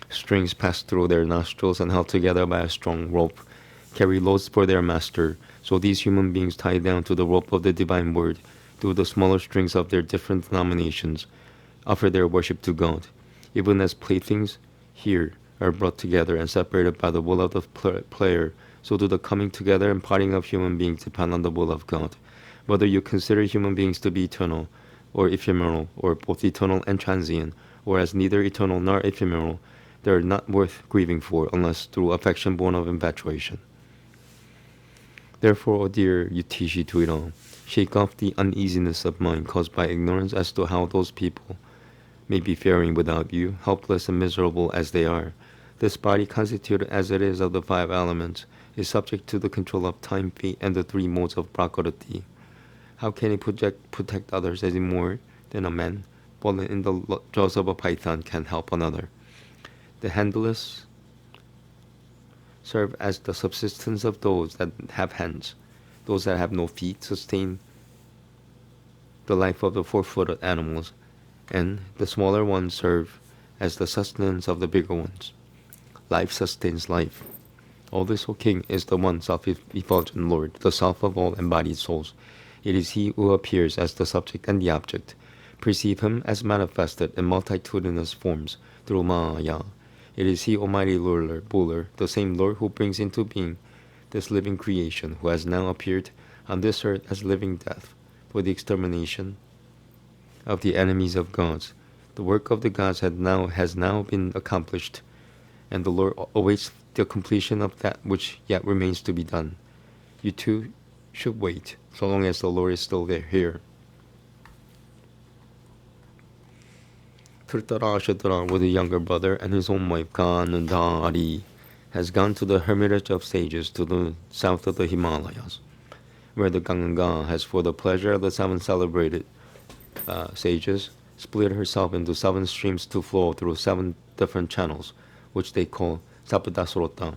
strings passed through their nostrils and held together by a strong rope, carry loads for their master, so these human beings tied down to the rope of the divine word, through the smaller strings of their different denominations, offer their worship to God. Even as playthings here are brought together and separated by the will of the player, so do the coming together and parting of human beings depend on the will of God. Whether you consider human beings to be eternal or ephemeral, or both eternal and transient, or as neither eternal nor ephemeral, they are not worth grieving for unless through affection born of infatuation. Therefore, O dear Yudhishthira, shake off the uneasiness of mind caused by ignorance as to how those people may be faring without you, helpless and miserable as they are. This body, constituted as it is of the 5 elements, is subject to the control of time, fate, and the 3 modes of prakriti. How can it protect others any more than a man, fallen in the jaws of a python, can help another? The handless serve as the subsistence of those that have hands. Those that have no feet sustain the life of the 4-footed animals, and the smaller ones serve as the sustenance of the bigger ones. Life sustains life. All this, O king, is the one self-effulgent Lord, the self of all embodied souls. It is he who appears as the subject and the object. Perceive him as manifested in multitudinous forms through Maya. It is he, Almighty ruler, the same Lord who brings into being this living creation, who has now appeared on this earth as living death for the extermination of the enemies of gods. The work of the gods has now been accomplished, and the Lord awaits the completion of that which yet remains to be done. You too should wait, so long as the Lord is still here. Dhritarashtra, with a younger brother and his own wife Gandhari, has gone to the hermitage of sages to the south of the Himalayas, where the Ganga has, for the pleasure of the 7 celebrated sages, split herself into 7 streams to flow through 7 different channels, which they call Sapadasrota.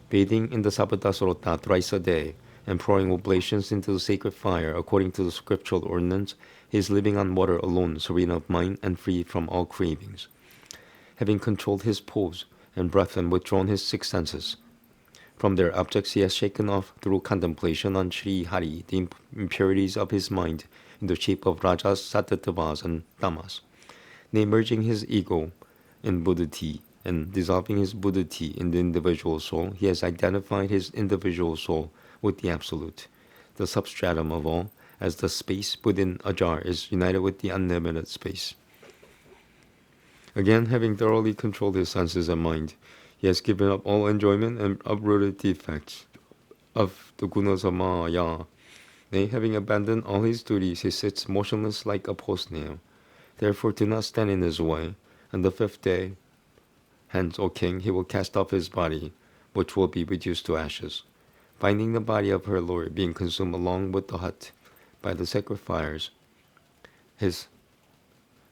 Bathing in the Sapadasrota thrice a day and pouring oblations into the sacred fire according to the scriptural ordinance, he is living on water alone, serene of mind and free from all cravings. Having controlled his pose and breath and withdrawn his 6 senses from their objects, he has shaken off through contemplation on Sri Hari the impurities of his mind, in the shape of Rajas, Sattvatas, and Tamas, merging his ego in Buddhati and dissolving his Buddhati in the individual soul. He has identified his individual soul with the Absolute, the substratum of all, as the space within a jar is united with the unlimited space. Again, having thoroughly controlled his senses and mind, he has given up all enjoyment and uprooted the effects of the gunas of Maya. Nay, having abandoned all his duties, he sits motionless like a post nail. Therefore do not stand in his way. On the 5th day, hence, O king, he will cast off his body, which will be reduced to ashes. Finding the body of her lord being consumed along with the hut by the sacred fires, his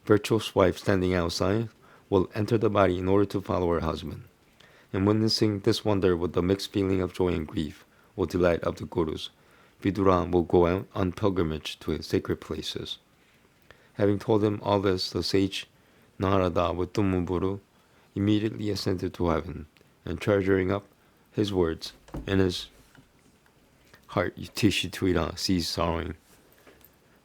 virtuous wife standing outside will enter the body in order to follow her husband. And witnessing this wonder with the mixed feeling of joy and grief, or delight of the Gurus, Vidura will go out on pilgrimage to his sacred places. Having told him all this, the sage Narada with Tumuburu immediately ascended to heaven, and treasuring up his words in his heart, Yudhishthira ceased sorrowing.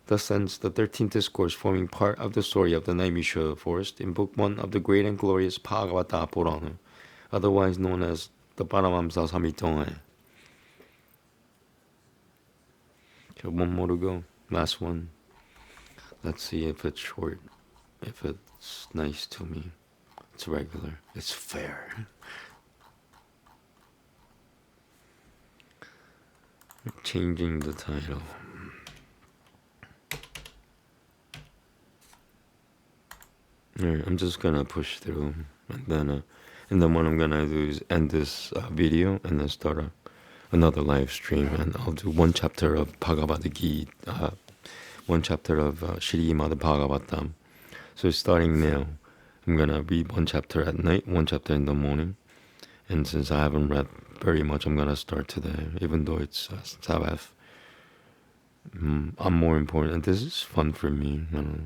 Thus ends the 13th discourse forming part of the story of the Naimisha forest in Book 1 of the great and glorious Bhagavata Purana, otherwise known as the Paramamsa Samhita. Okay, one more to go. Last one. Let's see if it's short, if it's nice to me. It's regular. It's fair. Changing the title. Alright, I'm just gonna push through, and then what I'm gonna do is end this video and then start another live stream, and I'll do one chapter of Bhagavad Gita, one chapter of Srimad Bhagavatam. So starting now, I'm gonna read one chapter at night, one chapter in the morning, and since I haven't read very much, I'm gonna start today, even though it's Sabbath. I'm more important, and this is fun for me. You know,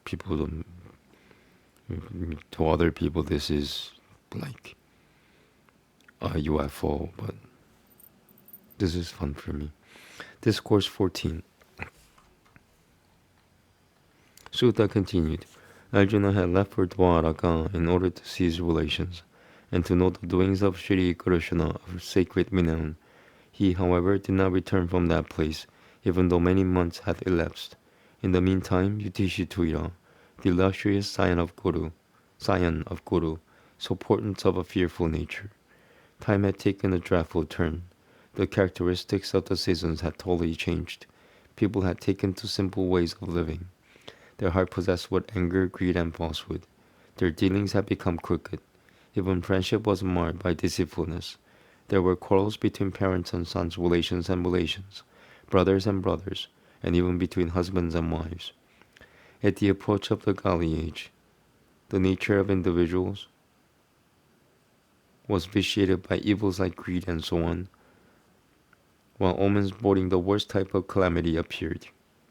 people don't. To other people, this is like a UFO, but this is fun for me. Discourse 14. Sutta continued. Arjuna had left for Dwaraka in order to seize relations and to know the doings of Shri Krishna of sacred renown. He, however, did not return from that place, even though many months had elapsed. In the meantime, Yudhishthira, the illustrious scion of Guru, so portent of a fearful nature. Time had taken a dreadful turn. The characteristics of the seasons had totally changed. People had taken to simple ways of living. Their heart possessed with anger, greed, and falsehood. Their dealings had become crooked. Even friendship was marred by deceitfulness. There were quarrels between parents and sons, relations and relations, brothers and brothers, and even between husbands and wives. At the approach of the Kali age, the nature of individuals was vitiated by evils like greed and so on, while omens boding the worst type of calamity appeared.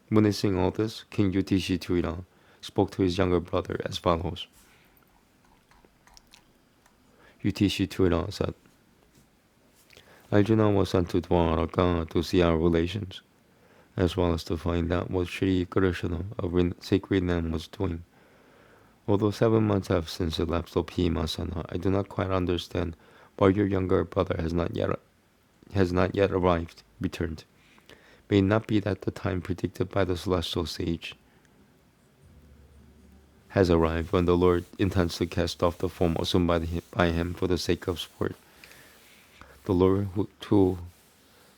Witnessing all this, King Yudhishthira spoke to his younger brother as follows. Yudhishthira said, Arjuna was sent to Dwaraka to see our relations, as well as to find out what Shri Krishna of sacred name was doing. Although 7 months have since elapsed, O Bhimasana, I do not quite understand why your younger brother has not yet returned. May it not be that the time predicted by the celestial sage has arrived when the Lord intends to cast off the form assumed by him for the sake of sport. The Lord to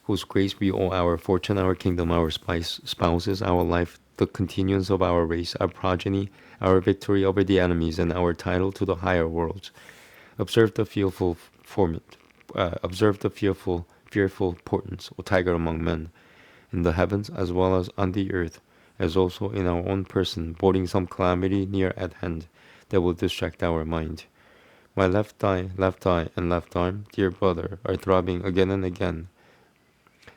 whose grace we owe our fortune, our kingdom, our spouses, our life, the continuance of our race, our progeny, our victory over the enemies, and our title to the higher worlds. Observe the fearful portents, O tiger among men, in the heavens as well as on the earth, as also in our own person, boding some calamity near at hand that will distract our mind. My left eye, and left arm, dear brother, are throbbing again and again,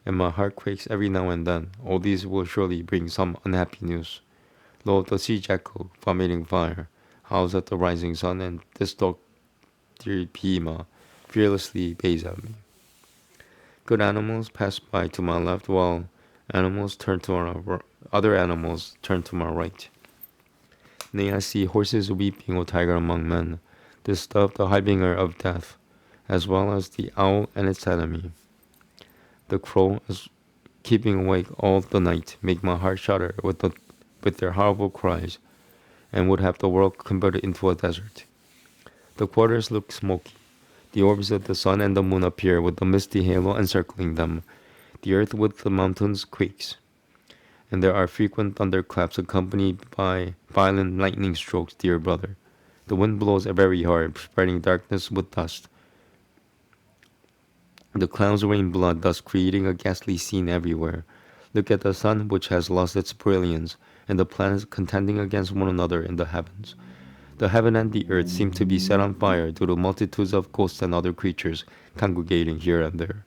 and my heart quakes every now and then. All these will surely bring some unhappy news. Lo, the sea jackal, vomiting fire, howls at the rising sun, and this dog, dear Bhima, fearlessly bays at me. Good animals pass by to my left, while animals turn to other animals turn to my right. Nay, I see horses weeping, O tiger among men, this stuff the harbinger of death, as well as the owl and its enemy. The crow is keeping awake all the night, make my heart shudder with their horrible cries, and would have the world converted into a desert. The quarters look smoky. The orbs of the sun and the moon appear with the misty halo encircling them. The earth with the mountains quakes, and there are frequent thunderclaps accompanied by violent lightning strokes, dear brother. The wind blows very hard, spreading darkness with dust. The clouds rain blood, thus creating a ghastly scene everywhere. Look at the sun, which has lost its brilliance, and the planets contending against one another in the heavens. The heaven and the earth seem to be set on fire due to multitudes of ghosts and other creatures congregating here and there.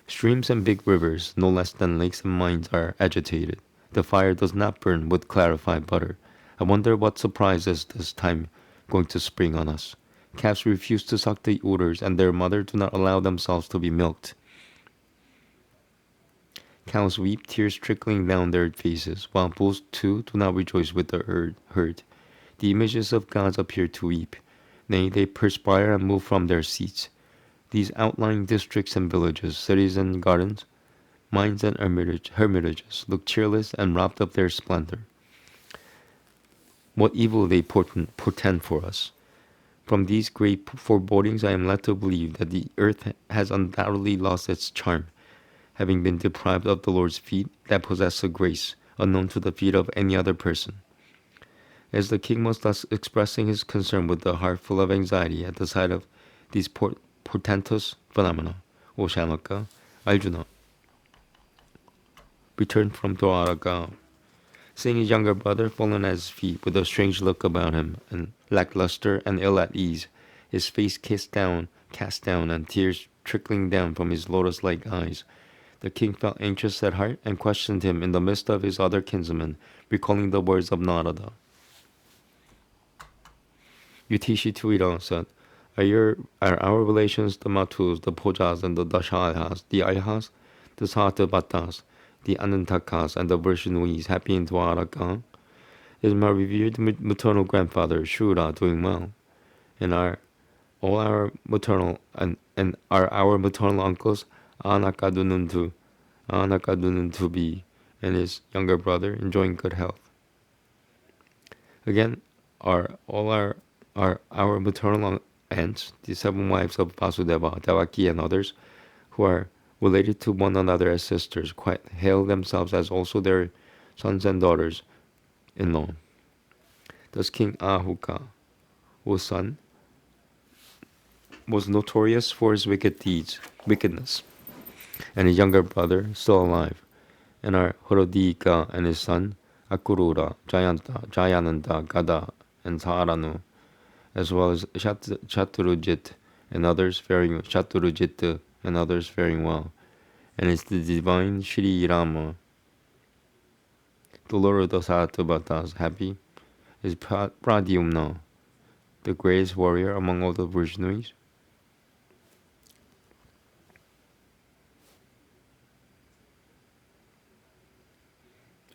Streams and big rivers, no less than lakes and mines, are agitated. The fire does not burn with clarified butter. I wonder what surprise is this time going to spring on us. Calves refuse to suck the uders, and their mother do not allow themselves to be milked. Cows weep, tears trickling down their faces, while bulls too do not rejoice with the herd. The images of gods appear to weep. Nay, they perspire and move from their seats. These outlying districts and villages, cities and gardens, mines and hermitages look cheerless and robbed of their splendor. What evil they portend for us. From these great forebodings I am led to believe that the earth has undoubtedly lost its charm, having been deprived of the Lord's feet that possess a grace unknown to the feet of any other person. As the king was thus expressing his concern with a heart full of anxiety at the sight of these portentous phenomena, O Shanaka, Arjuna returned from Dwaraka, seeing his younger brother fallen at his feet with a strange look about him, and lackluster and ill at ease, his face cast down, and tears trickling down from his lotus-like eyes. The king felt anxious at heart and questioned him in the midst of his other kinsmen, recalling the words of Narada. Yudhishthira said, Are our relations the Mathus, the Pojas, and the Dashayas, the Ayahas, the Satyavatas, the Anantakas, and the Vaishnuis happy in Dwaraka? Is my revered maternal grandfather Shura doing well? And are our maternal uncles Anakadununtu be and his younger brother enjoying good health? Again, are our maternal aunts, the 7 wives of Vasudeva, Devaki, and others, who are related to one another as sisters, quite hail themselves as also their sons and daughters-in-law. Thus King Ahuka, whose son was notorious for his wickedness, and his younger brother still alive, and are Horodika and his son Akurura, Jayananda, Gada, and Saranu, as well as Shaturujit and others faring well, and it's the divine Shri Rama, the Lord of the Satyavatas, happy, is Pradyumna, the greatest warrior among all the Vaishnuis.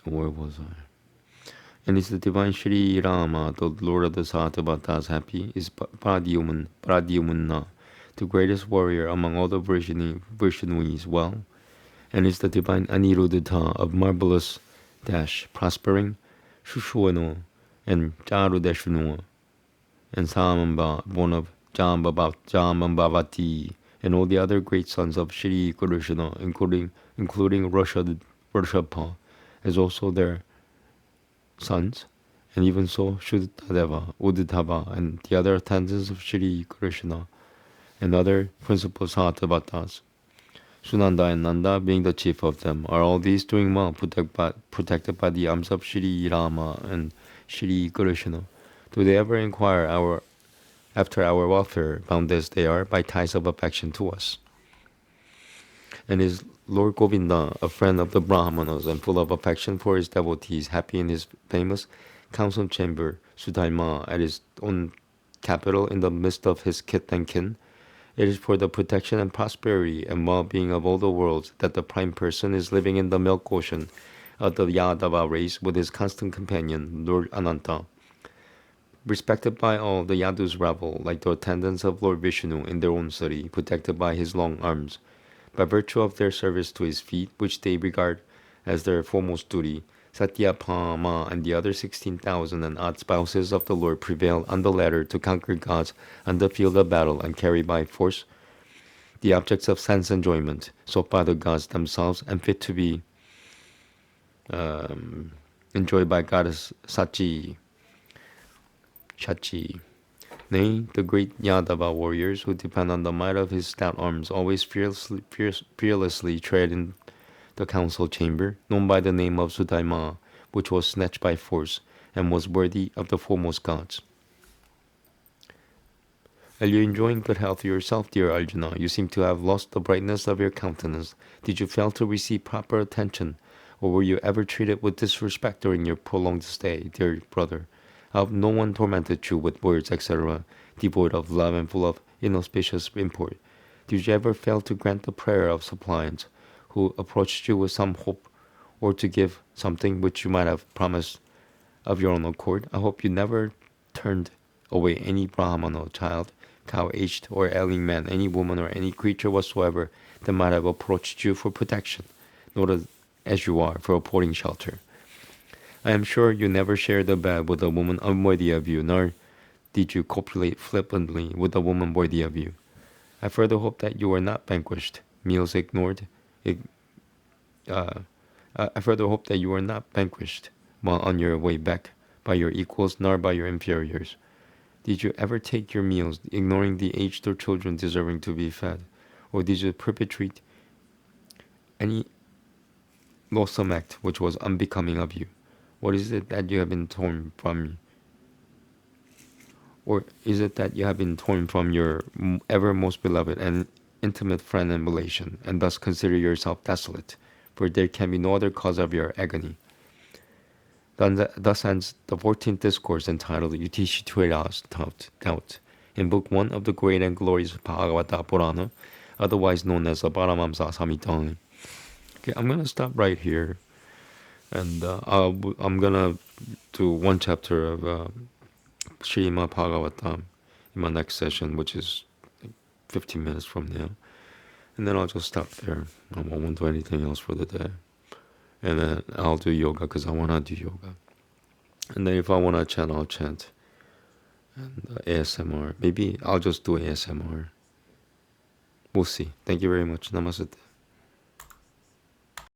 Where was I? And is the divine Shri Rama, the Lord of the Satyavatas, happy, is Pradyumna, the greatest warrior among all the Vaishnuis, well, and is the divine Aniruddha of marvelous dash, prospering, Shushuano, and Charudeshnu, and Samamba, born of Jambavati, and all the other great sons of Shri Krishna, including Rishabha, as also their sons, and even so Shuddhadeva, Uddhava, and the other attendants of Shri Krishna, and other principal Satyavatas, Sunanda and Nanda being the chief of them, are all these doing well, protected by the arms of Shri Rama and Shri Krishna? Do they ever inquire after our welfare, bound as they are by ties of affection to us? And is Lord Govinda, a friend of the Brahmanas and full of affection for his devotees, happy in his famous council chamber, Sudharma, at his own capital in the midst of his kith and kin, It is for the protection and prosperity and well-being of all the worlds that the Prime Person is living in the milk ocean of the Yadava race with his constant companion, Lord Ananta. Respected by all, the Yadus revel like the attendants of Lord Vishnu in their own city, protected by his long arms. By virtue of their service to his feet, which they regard as their foremost duty, Satyabhama and the other 16,000 and odd spouses of the Lord prevail on the ladder to conquer gods on the field of battle and carry by force the objects of sense enjoyment, sought by the gods themselves and fit to be enjoyed by goddess Shachi. Nay, the great Yadava warriors who depend on the might of his stout arms always fearlessly tread in the council chamber, known by the name of Sudaima, which was snatched by force and was worthy of the foremost gods. Are you enjoying good health yourself, dear Arjuna? You seem to have lost the brightness of your countenance. Did you fail to receive proper attention, or were you ever treated with disrespect during your prolonged stay, dear brother? I hope no one tormented you with words, etc., devoid of love and full of inauspicious import. Did you ever fail to grant the prayer of suppliants who approached you with some hope, or to give something which you might have promised of your own accord? I hope you never turned away any Brahmana child, cow, aged or ailing man, any woman or any creature whatsoever that might have approached you for protection, noted as you are for affording shelter. I am sure you never shared a bed with a woman unworthy of you, nor did you copulate flippantly with a woman worthy of you. I further hope that you were not vanquished, meals ignored. I further hope that you were not vanquished while on your way back by your equals nor by your inferiors. Did you ever take your meals, ignoring the aged or children deserving to be fed? Or did you perpetrate any loathsome act which was unbecoming of you? What is it that you have been torn from me? Or is it that you have been torn from your ever most beloved and intimate friend and relation, and thus consider yourself desolate? For there can be no other cause of your agony. Thus ends the 14th discourse entitled Yudhishthira's Doubt, in Book 1 of the Great and Glorious Bhagavata Purana, otherwise known as the Paramamsa Samhita. Okay, I'm going to stop right here. And I'm gonna do one chapter of Srimad Bhagavatam in my next session, which is like 15 minutes from now. And then I'll just stop there. I won't do anything else for the day. And then I'll do yoga because I want to do yoga. And then if I want to chant, I'll chant. And ASMR. Maybe I'll just do ASMR. We'll see. Thank you very much. Namaste.